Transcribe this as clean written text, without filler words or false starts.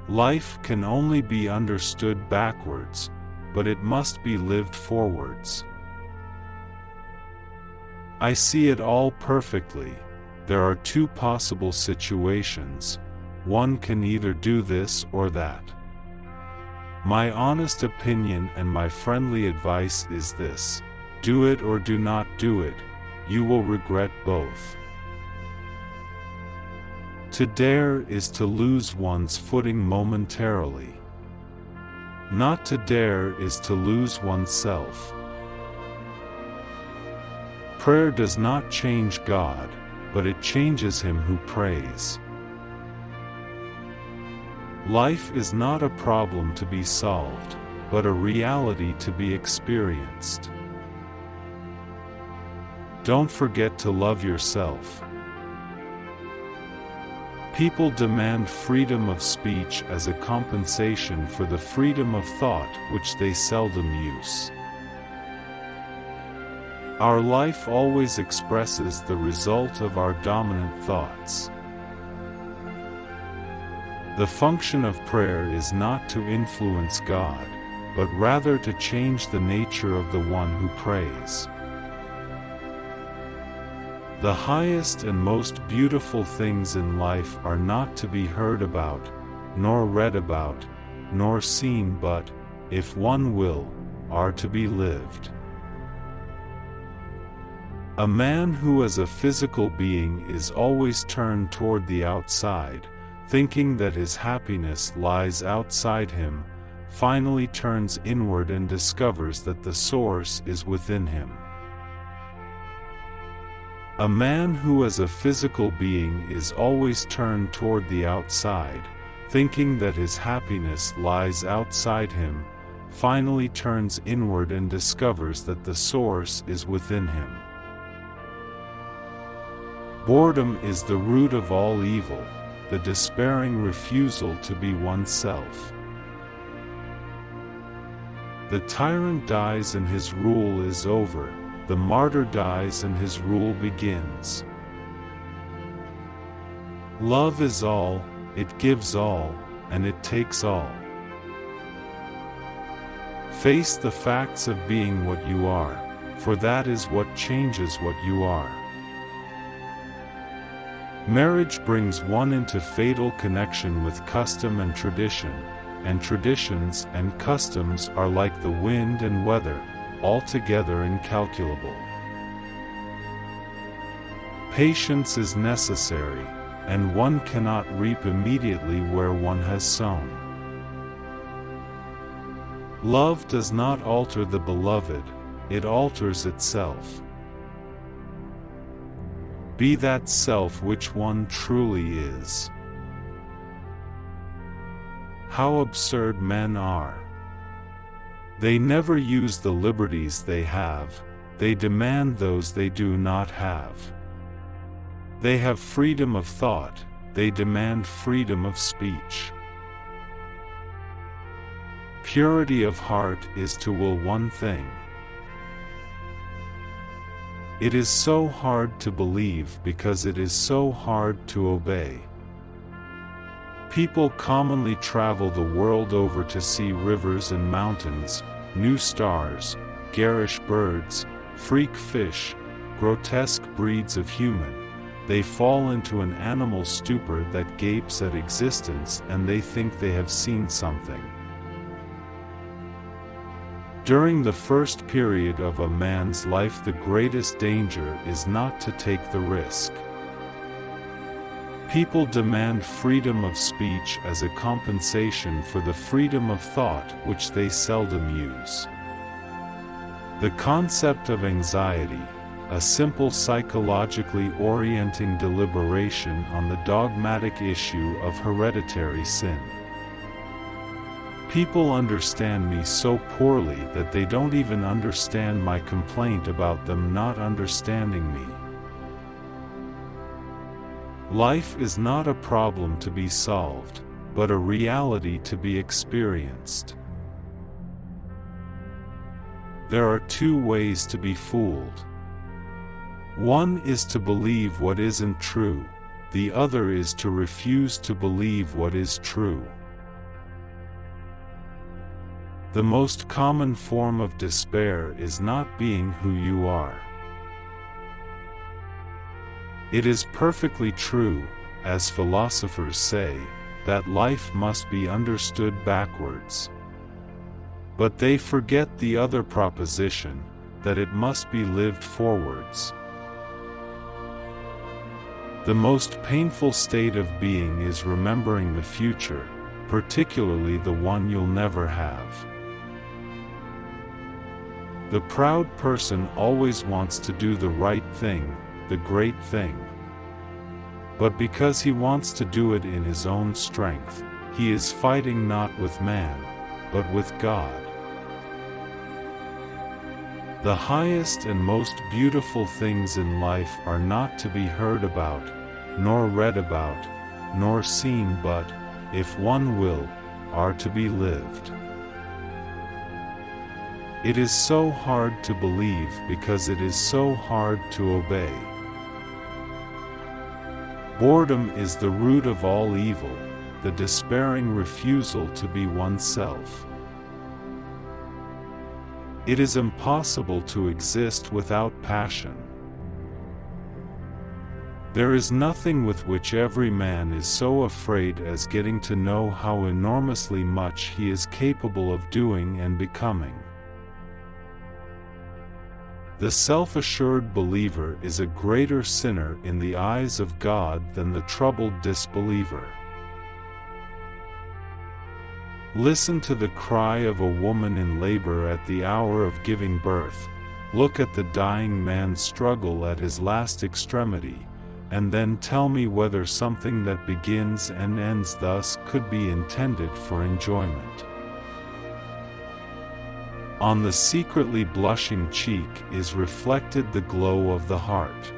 Life can only be understood backwards, but it must be lived forwards. I see it all perfectly. There are two possible situations. One can either do this or that. My honest opinion and my friendly advice is this: do it or do not do it. You will regret both. To dare is to lose one's footing momentarily. Not to dare is to lose oneself. Prayer does not change God, but it changes him who prays. Life is not a problem to be solved, but a reality to be experienced. Don't forget to love yourself. People demand freedom of speech as a compensation for the freedom of thought which they seldom use. Our life always expresses the result of our dominant thoughts. The function of prayer is not to influence God, but rather to change the nature of the one who prays. The highest and most beautiful things in life are not to be heard about, nor read about, nor seen, but, if one will, are to be lived. A man who as a physical being is always turned toward the outside, thinking that his happiness lies outside him, finally turns inward and discovers that the source is within him. A man who as a physical being is always turned toward the outside, thinking that his happiness lies outside him, finally turns inward and discovers that the source is within him. Boredom is the root of all evil, the despairing refusal to be oneself. The tyrant dies and his rule is over, the martyr dies and his rule begins. Love is all, it gives all, and it takes all. Face the facts of being what you are, for that is what changes what you are. Marriage brings one into fatal connection with custom and tradition, and traditions and customs are like the wind and weather, altogether incalculable. Patience is necessary, and one cannot reap immediately where one has sown. Love does not alter the beloved, it alters itself. Be that self which one truly is. How absurd men are! They never use the liberties they have, they demand those they do not have. They have freedom of thought, they demand freedom of speech. Purity of heart is to will one thing. It is so hard to believe because it is so hard to obey. People commonly travel the world over to see rivers and mountains, new stars, garish birds, freak fish, grotesque breeds of human. They fall into an animal stupor that gapes at existence and they think they have seen something. During the first period of a man's life, the greatest danger is not to take the risk. People demand freedom of speech as a compensation for the freedom of thought which they seldom use. The concept of anxiety, a simple psychologically orienting deliberation on the dogmatic issue of hereditary sin. People understand me so poorly that they don't even understand my complaint about them not understanding me. Life is not a problem to be solved, but a reality to be experienced. There are two ways to be fooled. One is to believe what isn't true, the other is to refuse to believe what is true. The most common form of despair is not being who you are. It is perfectly true, as philosophers say, that life must be understood backwards. But they forget the other proposition, that it must be lived forwards. The most painful state of being is remembering the future, particularly the one you'll never have. The proud person always wants to do the right thing, the great thing. But because he wants to do it in his own strength, he is fighting not with man, but with God. The highest and most beautiful things in life are not to be heard about, nor read about, nor seen, but, if one will, are to be lived. It is so hard to believe because it is so hard to obey. Boredom is the root of all evil, the despairing refusal to be oneself. It is impossible to exist without passion. There is nothing with which every man is so afraid as getting to know how enormously much he is capable of doing and becoming. The self-assured believer is a greater sinner in the eyes of God than the troubled disbeliever. Listen to the cry of a woman in labor at the hour of giving birth. Look at the dying man's struggle at his last extremity, and then tell me whether something that begins and ends thus could be intended for enjoyment. On the secretly blushing cheek is reflected the glow of the heart.